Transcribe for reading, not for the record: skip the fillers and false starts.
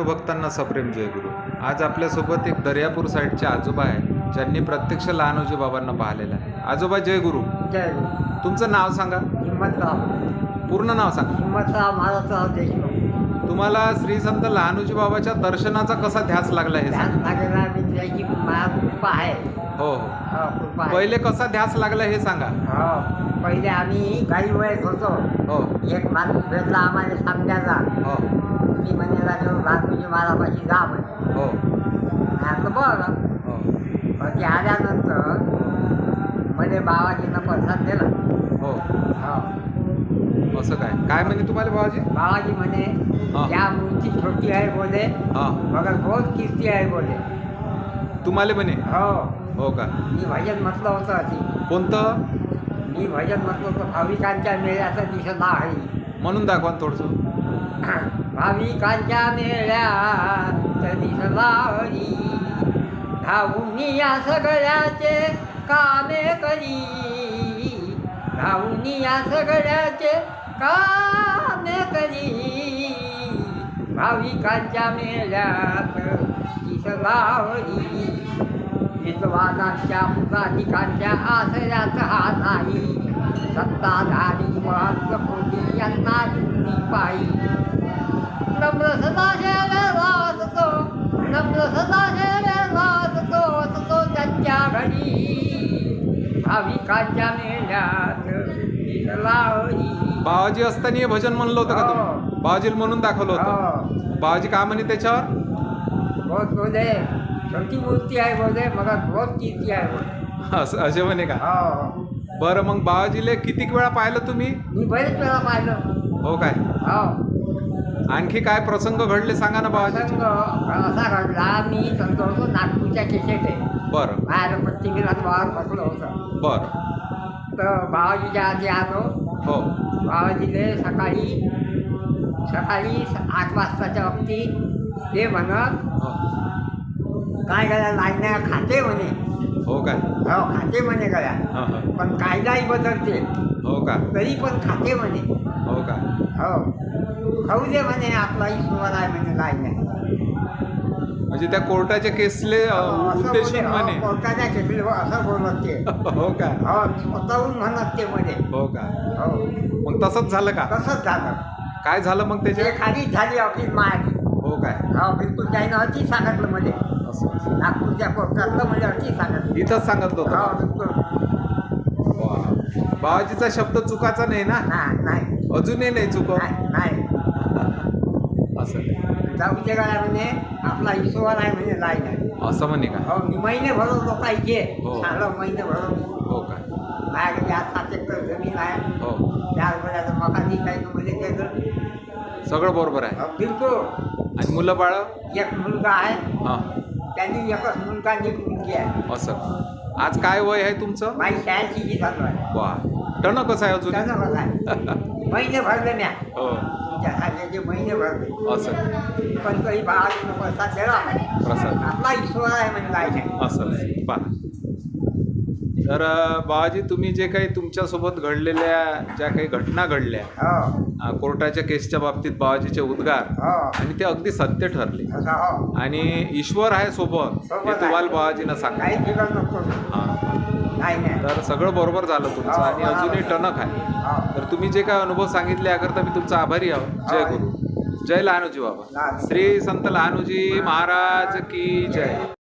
लहानू भक्तांना सप्रेम जय गुरु. आज आपल्यासोबत एक दर्यापूर साईडचे आजोबा आहे ज्यांनी प्रत्यक्ष लहानूजी बाबांना पाहिलेलं आहे. आजोबा जय गुरु. जय गुरु. तुमचं नाव सांगा. हिम्मतराव. पूर्ण नाव सांगा. हिम्मतराव महाराजराव देशमुख. तुम्हाला श्री संत लहानूजी बाबाच्या दर्शनाचा कसा ध्यास लागला हे ध्यान सांगा. लागेला मी त्याची माझा कृपा आहे. हो हो. हो, कृपा आहे. पहिले कसा ध्यास लागला हे सांगा. हो, पहिले आम्ही गाई वळत होतो. हो एक माणूस भेटला आम्हाला समजायला. हो मी म्हणे राजू लहानूजी महाराजापाशी जा म्हणे. हो म्हटलं बरं. हो पण ते आल्यानंतर मध्ये बाबाजीनं प्रसाद दिला. हो. हो, असं काय काय म्हणे तुम्हाला बाबाजी. बाबाजी म्हणे हा. त्या मूर्ती छोटी आहे बोले, हा मगर बहुत किस्ती आहे बोले. तुम्हाला म्हणे. हो, हो का. मी भजन म्हटलं होतं अति. कोणतं. मी भजन म्हटलं होतं भाविकांच्या मेळ्याचं दिसत आहे. म्हणून दाखवा थोडंसं. भाविकांच्या मेळ्यात दिसला हरी, धावून या सगळ्याचे कामे करी, धावून या सगळ्याचे कामे करी, भाविकांच्या मेळ्यात दिसला हरी, विद्वानांच्या पुराणिकांच्या आश्रयात हा नाही, सत्ताधारी महंत कोटी यांना जुनी पायी, नम्र सदा शेवेला असतो, नम्र सदा शेवेला असतो, असतो त्यांच्या घरी, भाविकांच्या मेळ्यात दिसला हरी. बाबाजी असताना हे भजन म्हणलं होतं का हो. तुम्ही. बाबाजीला म्हणून दाखवलं होतं. बाबाजी काय म्हणे त्याच्यावर. बहुत बोले छोटी मूर्ती आहे बोले, मग बहुत कीर्ती आहे बोले. असे म्हणे का. हो, बरं मग बाबाजीले कितीक वेळा पाहिलं तुम्ही. मी बरेच वेळा पाहिलं. हो काय. हो, आणखी काय प्रसंग घडले सांगा ना बाबाजी. प्रसंग असा घडला. मी संत होतो नागपूरच्या केसेट आहे. बरं बाहेर पट्टीमिरात बाहेर बसलो होतं. बरं. तर बाबाजीच्या आधी आलो. हो बाबाजीले सकाळी 8 वाजताच्या वक्ती ते म्हणत हो. काय गळ्या लाईन्या खाते म्हणे. हो काय. हो, खाते म्हणे गळ्या, हो हो. पण कायदाही बदलते हो का. तरी पण खाते म्हणे. हो का. हो, खाऊ दे म्हणे, आपला ईश्वर आहे म्हणे लाईन्या. म्हणजे त्या कोर्टाच्या केसले उद्देशून म्हणे. कोर्टाच्या केसले असं बोलत ते. हो का. हो, स्वतःहून म्हणत ते म्हणे. हो का. हो, मग तसंच झालं का. तसंच झालं. काय झालं मग त्याच्या. ते खालीच झाली आपली मायाची. हो काय. हो, बिलकुल त्यानं अति सांगितलं मध्ये. असं नागपूरच्या कोर्टातलं म्हणजे अति सांगितलं. इथंच सांगितलं हो, होतं. बिलकुल. वा. बाबाजीचा शब्द चुकाचा नाही ना. नाही अजूनही नाही चुक. नाही. असं जाऊ दे गाड्या म्हणे, आपला ईश्वर आहे म्हणे लाईन आहे. असं म्हणे का. हो, मी महिने भरवतो पाहिजे. हो. चांगलं महिने भरवतो. हो का. माझ्याकडे आज 7 एकर जमीन आहे. हो 4 महिन्याचं मकानी काही मध्ये त्याचं. सगळं बरोबर आहे. हो, बिलकुल. आणि मुलं बाळ. एक मुलगा आहे. हां त्यांनी एकच मुलगा आणि एक मुलगी आहे. असं. आज काय वय आहे तुमचं. माझी 86 जी चालू आहे. वा. टण कसं आहे अजून. त्यानं कसं आहे, महिने भरले म्या. हो त्याचे महिने भरले, असं. पण तरी बाळाला प्रसाद दिला. प्रसाद. आपला ईश्वर आहे म्हणजे लाईन आहे. असं पहा. तर बाबाजी तुम्ही जे काही तुमच्यासोबत घडलेल्या ज्या काही घटना घडल्या हो, कोर्टाच्या केसच्या बाबतीत बाबाजीचे उद्गार हो, आणि ते अगदी सत्य ठरले. असं. हो, आणि ईश्वर आहे सोबत हे आहे. तुम्हाला बाबाजीनं सांगा. काही बिघड नको. हां. नाही. तर सगळं बरोबर झालं तुमचं. हो, आणि बरोबर. अजूनही टणक आहे. हो. तर तुम्ही जे काय अनुभव सांगितले याकरता मी तुमचा आभारी आहोत. जय गुरु. जय लहानूजी बाबा. श्री संत लहानूजी महाराज की जय.